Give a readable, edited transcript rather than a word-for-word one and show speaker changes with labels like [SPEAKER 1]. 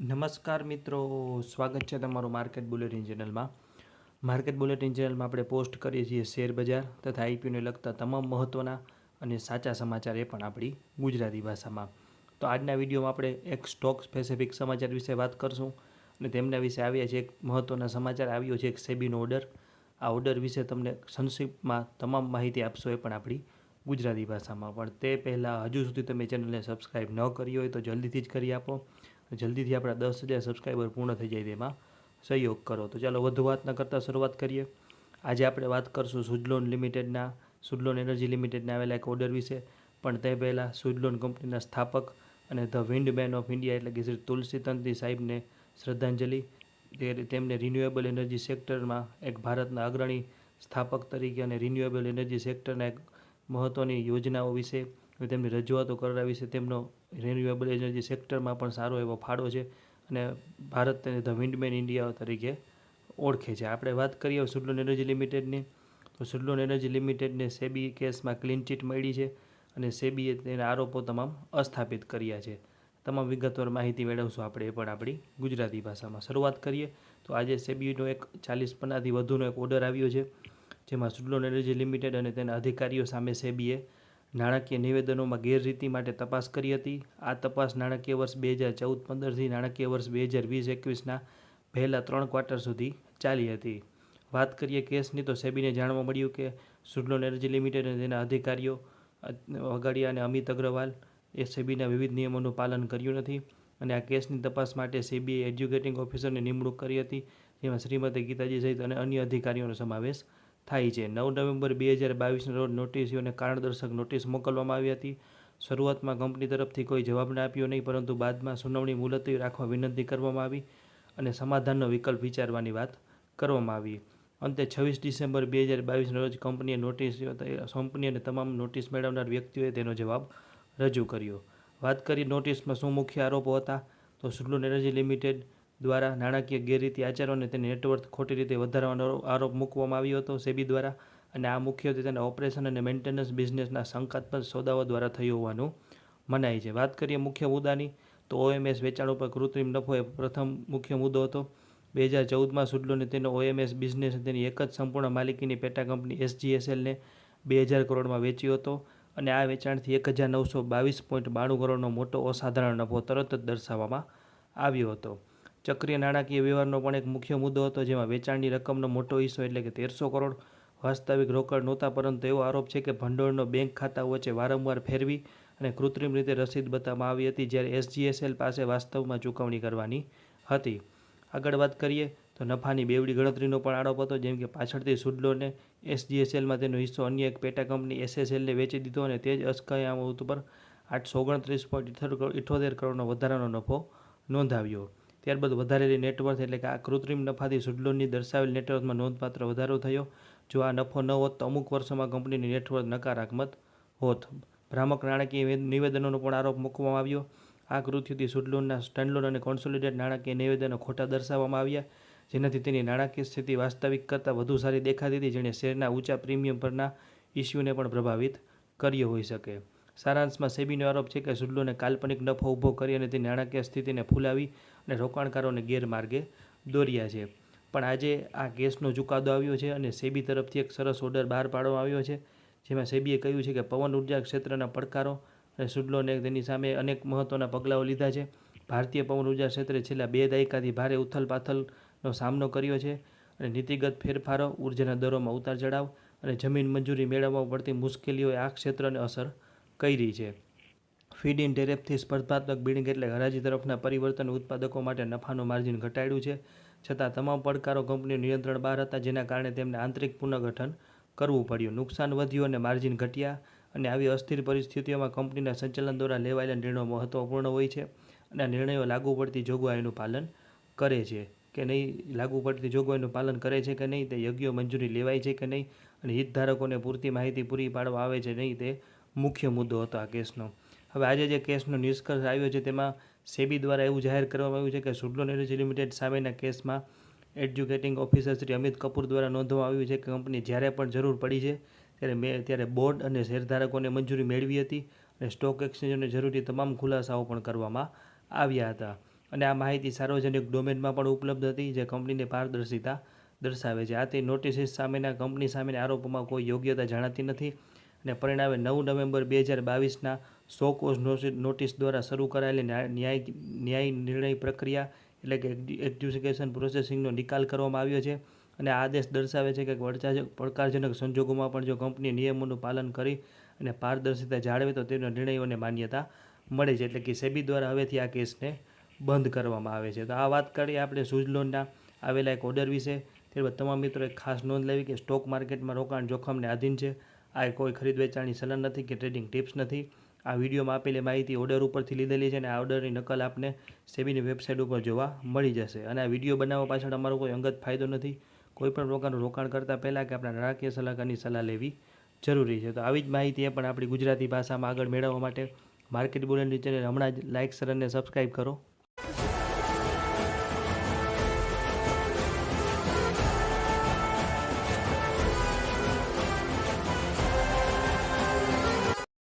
[SPEAKER 1] નમસ્કાર મિત્રો, સ્વાગત છે તમારું માર્કેટ બુલેટિન ચેનલમાં. માર્કેટ બુલેટિન ચેનલમાં આપણે પોસ્ટ કરીએ છીએ શેર બજાર તથા આઈપીઓને લગતા તમામ મહત્ત્વના અને સાચા સમાચાર, એ પણ આપણી ગુજરાતી ભાષામાં. તો આજના વિડીયોમાં આપણે એક સ્ટોક સ્પેસિફિક સમાચાર વિશે વાત કરશું અને તેમના વિશે આવ્યા છે. એક મહત્ત્વના સમાચાર આવ્યો છે, એક સેબીનો ઓર્ડર. આ ઓર્ડર વિશે તમને સંક્ષિપ્તમાં તમામ માહિતી આપશો, એ પણ આપણી ગુજરાતી ભાષામાં. પણ તે પહેલાં હજુ સુધી તમે ચેનલને સબસ્ક્રાઈબ ન કરી હોય તો જલ્દીથી જ કરી આપો. જલ્દીથી આપણા 10,000 સબસ્ક્રાઈબર પૂર્ણ થઈ જાય તેમાં સહયોગ કરો. તો ચાલો વધુ વાત ન કરતાં શરૂઆત કરીએ. આજે આપણે વાત કરશું સુઝલોન એનર્જી લિમિટેડના આવેલા એક ઓર્ડર વિશે. પણ તે પહેલાં સુઝલોન કંપનીના સ્થાપક અને ધ વિન્ડમેન ઓફ ઇન્ડિયા એટલે કે શ્રી તુલસી તંત્રી સાહેબને શ્રદ્ધાંજલિ. તેમને રિન્યુએબલ એનર્જી સેક્ટરમાં એક ભારતના અગ્રણી સ્થાપક તરીકે અને રિન્યુએબલ એનર્જી સેક્ટરના એક મહત્ત્વની યોજનાઓ વિશે તેમની રજૂઆતો કરવા વિશે તેમનો રિન્યુએબલ એનર્જી સેક્ટરમાં પણ સારો એવો ફાળો છે અને ભારત તેને ધ વિન્ડમેન ઇન્ડિયા તરીકે ઓળખે છે. આપણે વાત કરીએ સુઝલોન એનર્જી લિમિટેડની, તો સુઝલોન એનર્જી લિમિટેડને સેબી કેસમાં ક્લીન ચીટ મળી છે અને સેબીએ તેના આરોપો તમામ અસ્થાપિત કર્યા છે. તમામ વિગતવાર માહિતી મેળવશું આપણે, એ પણ આપણી ગુજરાતી ભાષામાં. શરૂઆત કરીએ તો આજે સેબીનો એક 40 પન્નાથી વધુનો એક ઓર્ડર આવ્યો છે, જેમાં સુઝલોન એનર્જી લિમિટેડ અને તેના અધિકારીઓ સામે સેબીએ નાણાકીય નિવેદનોમાં ગેરરીતિ માટે તપાસ કરી હતી. આ તપાસ નાણાકીય વર્ષ 2014-15થી નાણાકીય વર્ષ 2020-21ના પહેલાં 3 ક્વાર્ટર સુધી ચાલી હતી. વાત કરીએ કેસની, તો સેબીને જાણવા મળ્યું કે સુઝલોન એનર્જી લિમિટેડ અને તેના અધિકારીઓ વગાડિયા અને અમિત અગ્રવાલ એ સેબીના વિવિધ નિયમોનું પાલન કર્યું નથી અને આ કેસની તપાસ માટે સેબીએ એડ્યુકેટિંગ ઓફિસરની નિમણૂક કરી હતી, જેમાં શ્રીમતી ગીતાજી સહિત અને અન્ય અધિકારીઓનો સમાવેશ થાય છે. 9 નવેમ્બર 2022ના રોજ નોટિસીઓને કારણદર્શક નોટિસ મોકલવામાં આવી હતી. શરૂઆતમાં કંપની તરફથી કોઈ જવાબ ન આપ્યો નહીં, પરંતુ બાદમાં સુનાવણી મુલતવી રાખવા વિનંતી કરવામાં આવી અને સમાધાનનો વિકલ્પ વિચારવાની વાત કરવામાં આવી. અંતે 26 ડિસેમ્બર 2022ના રોજ કંપનીએ નોટિસ સોંપની અને તમામ નોટિસ મેળવનાર વ્યક્તિઓએ તેનો જવાબ રજૂ કર્યો. વાત કરી નોટિસમાં શું મુખ્ય આરોપો હતા, તો સુઝલોન એનર્જી લિમિટેડ દ્વારા નાણાકીય ગેરરીતિ આચરો અને તેની નેટવર્થ ખોટી રીતે વધારવાનો આરોપ મૂકવામાં આવ્યો હતો સેબી દ્વારા, અને આ મુખ્યત્વે તેના ઓપરેશન અને મેન્ટેનન્સ બિઝનેસના શંકાસ્પદ સોદાઓ દ્વારા થયું હોવાનું મનાય છે. વાત કરીએ મુખ્ય મુદ્દાની, તો ઓએમએસ વેચાણ ઉપર કૃત્રિમ નફો એ પ્રથમ મુખ્ય મુદ્દો હતો. 2014માં સુઝલોને તેનો ઓએમએસ બિઝનેસ તેની એક જ સંપૂર્ણ માલિકીની પેટા કંપની એસજીએસએલને 2000 કરોડમાં વેચ્યો હતો અને આ વેચાણથી 1922.92 કરોડનો મોટો અસાધારણ નફો તરત જ દર્શાવવામાં આવ્યો હતો. ચક્રીય નાણાકીય વ્યવહારનો પણ એક મુખ્ય મુદ્દો હતો, જેમાં વેચાણની રકમનો મોટો હિસ્સો એટલે કે 1300 કરોડ વાસ્તવિક રોકડ નહોતા, પરંતુ એવો આરોપ છે કે ભંડોળનો બેંક ખાતાઓ વચ્ચે વારંવાર ફેરવી અને કૃત્રિમ રીતે રસીદ બતાવવામાં આવી હતી, જ્યારે એસજીએસએલ પાસે વાસ્તવમાં ચૂકવણી કરવાની હતી. આગળ વાત કરીએ તો નફાની બેવડી ગણતરીનો પણ આરોપ હતો, જેમ કે પાછળથી સુઝલોને એસજીએસએલમાં તેનો હિસ્સો અન્ય એક પેટા કંપની એસએસએલને વેચી દીધો અને તે જ અસ્કયામત ઉપર 829.78 કરોડનો વધારાનો નફો નોંધાવ્યો. ત્યારબાદ વધારેલી નેટવર્થ એટલે કે આ કૃત્રિમ નફાથી સુઝલોનની દર્શાવેલ નેટવર્થમાં નોંધપાત્ર વધારો થયો. જો આ નફો ન હોત તો અમુક વર્ષોમાં કંપનીની નેટવર્થ નકારાત્મક હોત. ભ્રામક નાણાકીય નિવેદનોનો પણ આરોપ મૂકવામાં આવ્યો. આ કૃત્યથી સુઝલોનના સ્ટેન્ડલોન અને કોન્સોલિડેટ નાણાકીય નિવેદનો ખોટા દર્શાવવામાં આવ્યા, જેનાથી તેની નાણાકીય સ્થિતિ વાસ્તવિક કરતાં વધુ સારી દેખાતી હતી, જેણે શેરના ઊંચા પ્રીમિયમ પરના ઇસ્યુને પણ પ્રભાવિત કર્યો હોઈ શકે. સારાંશમાં સેબીનો આરોપ છે કે સુઝલોને કાલ્પનિક નફો ઊભો કરી અને તેની નાણાકીય સ્થિતિને ફૂલાવી અને રોકાણકારોને ગેરમાર્ગે દોર્યા છે. પણ આજે આ કેસનો ચુકાદો આવ્યો છે અને સેબી તરફથી એક સરસ ઓર્ડર બહાર પાડવામાં આવ્યો છે, જેમાં સેબીએ કહ્યું છે કે પવન ઉર્જા ક્ષેત્રના પડકારો અને સુઝલોને તેની સામે અનેક મહત્ત્વના પગલાઓ લીધા છે. ભારતીય પવન ઉર્જા ક્ષેત્રે છેલ્લા 2 દાયકાથી ભારે ઉથલપાથલનો સામનો કર્યો છે અને નીતિગત ફેરફારો, ઉર્જાના દરોમાં ઉતાર ચઢાવ અને જમીન મંજૂરી મેળવવામાં પડતી મુશ્કેલીઓએ આ ક્ષેત્રને અસર કરી છે. ફીડ ઇન ટેરિફથી સ્પર્ધાત્મક બિડિંગ એટલે હરાજી તરફના પરિવર્તન ઉત્પાદકો માટે નફાનું માર્જિન ઘટાડ્યું છે. છતાં તમામ પડકારો કંપનીઓ નિયંત્રણ બહાર હતા, જેના કારણે તેમને આંતરિક પુનર્ગઠન કરવું પડ્યું. નુકસાન વધ્યું અને માર્જિન ઘટ્યા, અને આવી અસ્થિર પરિસ્થિતિઓમાં કંપનીના સંચાલન દ્વારા લેવાયેલા નિર્ણયો મહત્વપૂર્ણ હોય છે અને આ નિર્ણયો લાગુ પડતી જોગવાઈનું પાલન કરે છે કે નહીં, લાગુ પડતી જોગવાઈનું પાલન કરે છે કે નહીં, તે યોગ્ય મંજૂરી લેવાય છે કે નહીં અને હિતધારકોને પૂરતી માહિતી પૂરી પાડવામાં આવે છે નહીં, તે મુખ્ય મુદ્દો હતો આ કેસનો. હવે આજે જે કેસનો નિષ્કર્ષ આવ્યો છે તેમાં સેબી દ્વારા એવું જાહેર કરવામાં આવ્યું છે કે સુઝલોન એનર્જી લિમિટેડ સામેના કેસમાં એડ્યુકેટિંગ ઓફિસર શ્રી અમિત કપૂર દ્વારા નોંધવામાં આવ્યું છે કે કંપની જ્યારે પણ જરૂર પડી છે ત્યારે બોર્ડ અને શેરધારકોને મંજૂરી મેળવી હતી અને સ્ટોક એક્સચેન્જોને જરૂરી તમામ ખુલાસાઓ પણ કરવામાં આવ્યા હતા. અને આ માહિતી સાર્વજનિક ડોમેનમાં પણ ઉપલબ્ધ હતી, જે કંપનીની પારદર્શિતા દર્શાવે છે. આથી નોટિસ સામેના કંપની સામેના આરોપોમાં કોઈ યોગ્યતા જણાતી નથી અને પરિણામે 9 નવેમ્બર 2022ના સો કોઝ નોટિસ દ્વારા શરૂ કરાયેલી ન્યાય નિર્ણય પ્રક્રિયા એટલે કે એડજ્યુડિકેશન પ્રોસેસિંગનો નિકાલ કરવામાં આવ્યો છે. અને આ આદેશ દર્શાવે છે કે પડકારજનક સંજોગોમાં પણ જો કંપની નિયમોનું પાલન કરી અને પારદર્શિતા જાળવે તો તેના નિર્ણયોને માન્યતા મળે છે. એટલે કે સેબી દ્વારા હવેથી આ કેસને બંધ કરવામાં આવે છે. તો આ વાત કરીએ આપણે સુઝલોનના આવેલા એક ઓર્ડર વિશે. ત્યારબાદ તમામ મિત્રોએ ખાસ નોંધ લેવી કે સ્ટોક માર્કેટમાં રોકાણ જોખમને આધીન છે. આ કોઈ ખરીદ વેચાણની સલાહ નથી કે ટ્રેડિંગ ટિપ્સ નથી. આ વિડીયોમાં આપેલી માહિતી ઓર્ડર ઉપરથી લીધેલી છે અને આ ઓર્ડરની નકલ આપને સેબીની વેબસાઇટ ઉપર જોવા મળી જશે. અને આ વિડીયો બનાવવા પાછળ અમારો કોઈ અંગત ફાયદો નથી. કોઈપણ પ્રકારનું રોકાણ કરતાં પહેલાં કે આપણા નાણાકીય સલાહકારની સલાહ લેવી જરૂરી છે. તો આવી જ માહિતી એ પણ આપણી ગુજરાતી ભાષામાં આગળ મેળવવા માટે માર્કેટ બુલેટિન ચેનલ હમણાં જ લાઇક, શેર અને સબસ્ક્રાઈબ કરો.